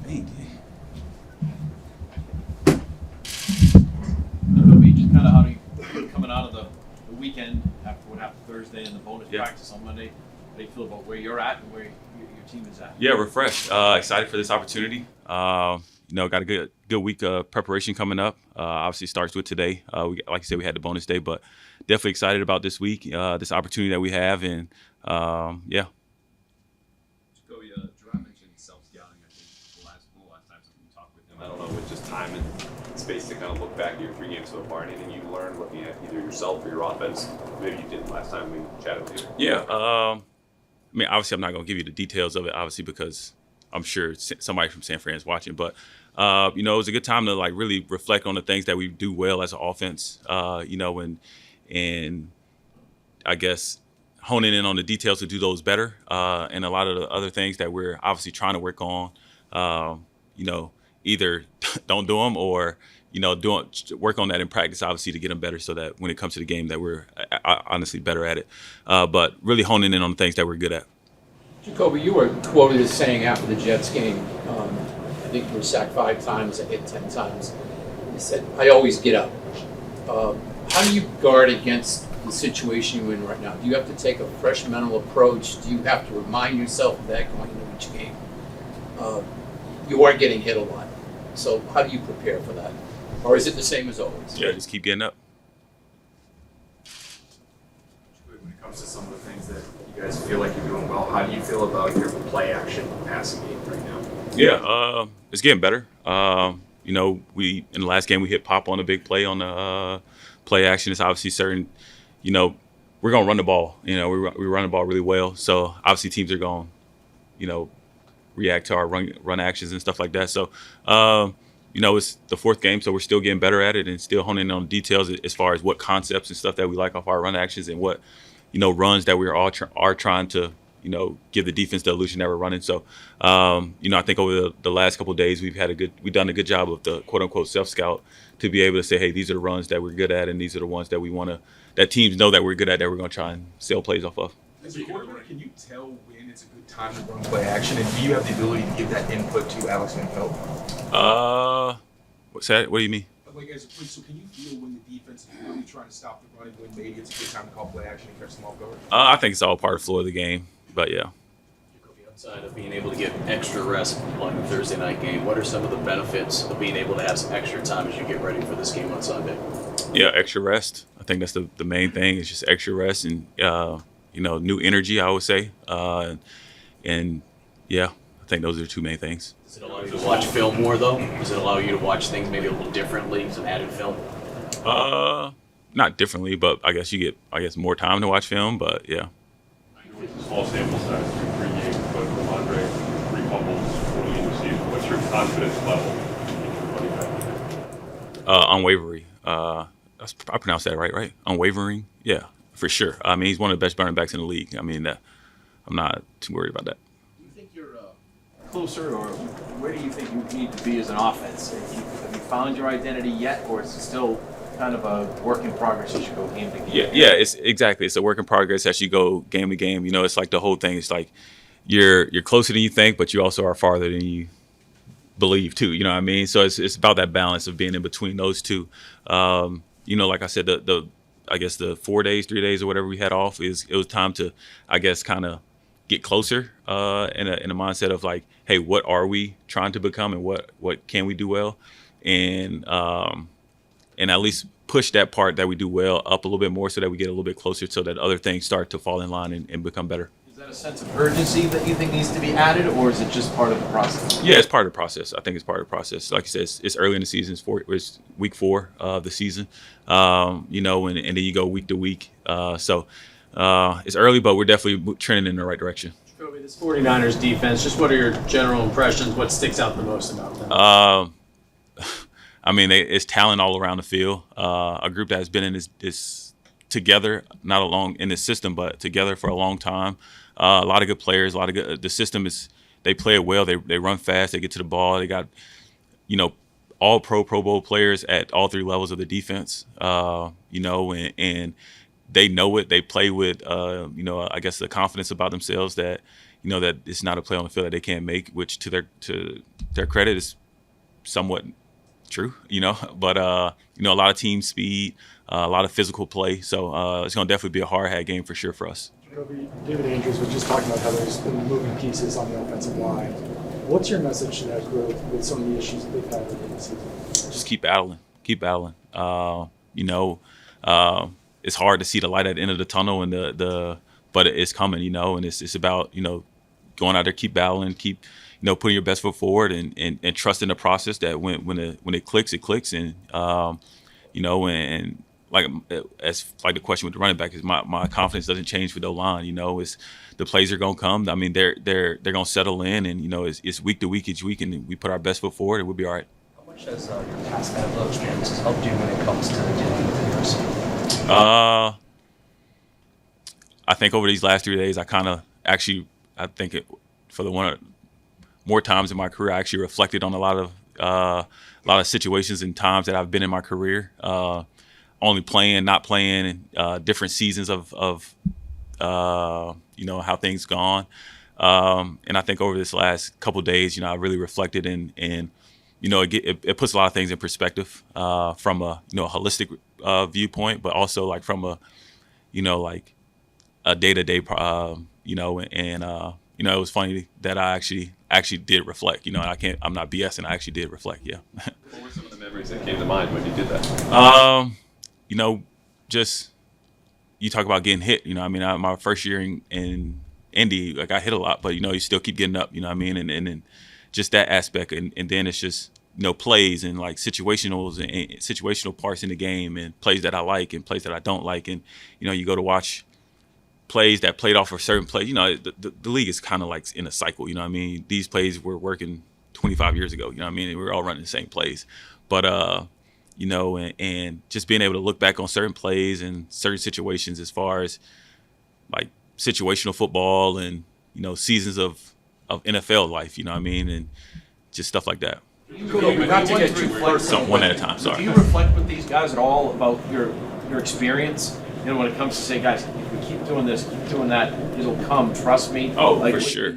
Jacoby, just kind of how do you coming out of the weekend after what happened Thursday and the bonus practice on Monday? How do you feel about where you're at and where your team is at? Yeah, refreshed. Excited for this opportunity. Got a good week of preparation coming up. Obviously starts with today. Like you said, we had the bonus day, but definitely excited about this week, this opportunity that we have, and yeah. Jacoby, Jerome mentioned self-scouting, I think, the last time we talked with him. I don't know, with just time and space to kind of look back at your 3 games so far, anything you learned looking at either yourself or your offense, maybe you didn't last time we chatted with you? Yeah. I mean, obviously, I'm not going to give you the details of it, obviously, because I'm sure somebody from San Fran is watching. But, it was a good time to, like, really reflect on the things that we do well as an offense, and I guess honing in on the details to do those better, and a lot of the other things that we're obviously trying to work on, either don't do them or, work on that in practice, obviously, to get them better so that when it comes to the game that we're honestly better at it. But really honing in on the things that we're good at. Jacoby, you were quoted as saying after the Jets game, I think you were sacked 5 times, I hit 10 times. You said, "I always get up." How do you guard against the situation you're in right now? Do you have to take a fresh mental approach? Do you have to remind yourself of that going into each game? You are getting hit a lot. So how do you prepare for that? Or is it the same as always? Yeah, just keep getting up. When it comes to some of the things that you guys feel like you're doing well, how do you feel about your play action passing game right now? Yeah, it's getting better. We in the last game we hit pop on a big play on the play action. It's obviously certain, we're gonna run the ball. We run the ball really well. So obviously teams are going, react to our run actions and stuff like that. So it's the 4th game, so we're still getting better at it and still honing in on details as far as what concepts and stuff that we like off our run actions and what runs that we're all are trying to give the defense the illusion that we're running. So I think over the last couple of days we've done a good job of the quote unquote self scout to be able to say, hey, these are the runs that we're good at and these are the ones that that teams know that we're good at, that we're going to try and sell plays off of. As a quarterback, can you tell when it's a good time to run play action, and do you have the ability to give that input to Alex Van Pelt? What's that? What do you mean? So can you feel when the defense is really trying to stop the run and when maybe it's a good time to call play action and catch them off guard? I think it's all part of the flow of the game, but yeah. Outside of being able to get extra rest on the Thursday night game, what are some of the benefits of being able to have some extra time as you get ready for this game on Sunday? Yeah, extra rest. I think that's the main thing. It's just extra rest and new energy, I would say, and yeah, I think those are the 2 main things. Does it allow you to watch film more though? Does it allow you to watch things maybe a little differently, some added film? Not differently, but I guess you get more time to watch film. But yeah. It's a small sample size, 3 games, but from Andre, 3 fumbles early in the season. What's your confidence level in your running back? Unwavering. I pronounced that right? Unwavering. Yeah, for sure. I mean, he's one of the best running backs in the league. I mean, I'm not too worried about that. Do you think you're closer, or where do you think you need to be as an offense? Have you found your identity yet, or is it still kind of a work in progress as you go game to game? Yeah, it's a work in progress as you go game to game. It's like the whole thing. It's like you're closer than you think, but you also are farther than you believe too. You know what I mean? So it's about that balance of being in between those two. Like I said, I guess the 4 days, 3 days, or whatever we had off, it was time to, I guess, kind of get closer in a mindset of like, hey, what are we trying to become, and what can we do well, and at least push that part that we do well up a little bit more so that we get a little bit closer so that other things start to fall in line and become better. Is that a sense of urgency that you think needs to be added, or is it just part of the process? Yeah, it's part of the process. I think it's part of the process. Like you said, it's early in the season. It's week 4 of the season, and then you go week to week. So it's early, but we're definitely trending in the right direction. Jacoby, this 49ers defense, just what are your general impressions? What sticks out the most about them? I mean, it's talent all around the field. A group that has been in this together, not along in this system, but together for a long time. A lot of good players, a lot of good. The system they play it well. They run fast. They get to the ball. They got, all Pro Bowl players at all 3 levels of the defense. And they know it. They play with, I guess the confidence about themselves that, that it's not a play on the field that they can't make, which to their credit is somewhat true, but a lot of team speed, a lot of physical play. So it's going to definitely be a hard hat game for sure for us. Jacoby, David Andrews was just talking about how there's been moving pieces on the offensive line. What's your message to that group with some of the issues that they've had over the season? Just keep battling. It's hard to see the light at the end of the tunnel, and but it's coming, and it's about going out there, keep battling, keep putting your best foot forward, and trusting the process that when it clicks, it clicks, and and like the question with the running back is my confidence doesn't change with the line. It's the plays are gonna come. I mean, they're gonna settle in, and it's week to week each week, and we put our best foot forward, and we'll be all right. How much has your past NFL experiences helped you when it comes to dealing with adversity? I think over these last 3 days, for the more times in my career, I actually reflected on a lot of situations and times that I've been in my career. Only playing, not playing, different seasons of how things gone. And I think over this last couple of days, I really reflected and it puts a lot of things in perspective from a holistic viewpoint, but also like from a a day-to-day it was funny that I actually did reflect. I'm not BSing. I actually did reflect. Yeah. What were some of the memories that came to mind when you did that? Just you talk about getting hit. My first year in Indy, I hit a lot, but you still keep getting up. And just that aspect, and then it's just plays and like situationals and situational parts in the game, and plays that I like and plays that I don't like, and you go to watch plays that played off of certain plays. The league is kind of like in a cycle. These plays were working 25 years ago. We were all running the same plays, but and just being able to look back on certain plays and certain situations as far as like situational football and seasons of NFL life. And just stuff like that. Not to get too one at a time. Sorry. Do you reflect with these guys at all about your experience? When it comes to say, guys, if we keep doing this, keep doing that, it'll come. Trust me. Oh, for sure. Are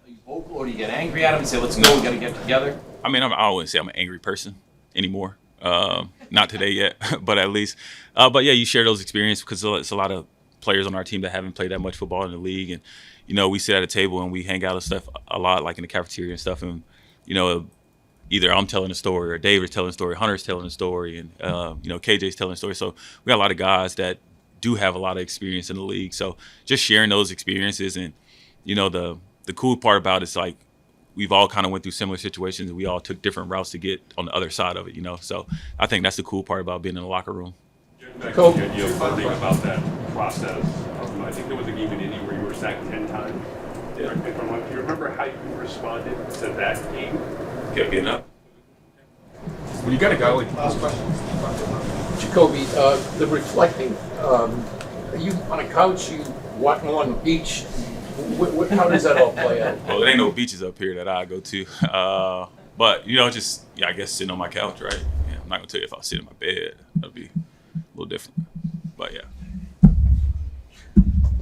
you vocal, or do you get angry at them and say, "Let's go, we got to get together"? I wouldn't say I'm an angry person anymore. Not today yet, but at least. But yeah, you share those experiences because it's a lot of players on our team that haven't played that much football in the league, and we sit at a table and we hang out and stuff a lot, like in the cafeteria and stuff, and either I'm telling a story or David's telling a story, Hunter's telling a story, and KJ's telling a story. So we got a lot of guys that do have a lot of experience in the league. So just sharing those experiences, and the cool part about it's like we've all kind of went through similar situations, and we all took different routes to get on the other side of it. So I think that's the cool part about being in the locker room. Cool. Learning about that process. I think there was a game in Indy where you were sacked 10 times. Yeah. Do you remember how you responded to that game? Kept getting up. When you got a guy like last question. Jacoby, the reflecting, are you on a couch, you walking along the beach? How does that all play out? Well, there ain't no beaches up here that I go to. But, I guess sitting on my couch, right? Yeah, I'm not going to tell you if I'll sit in my bed. That'll be a little different. But, yeah.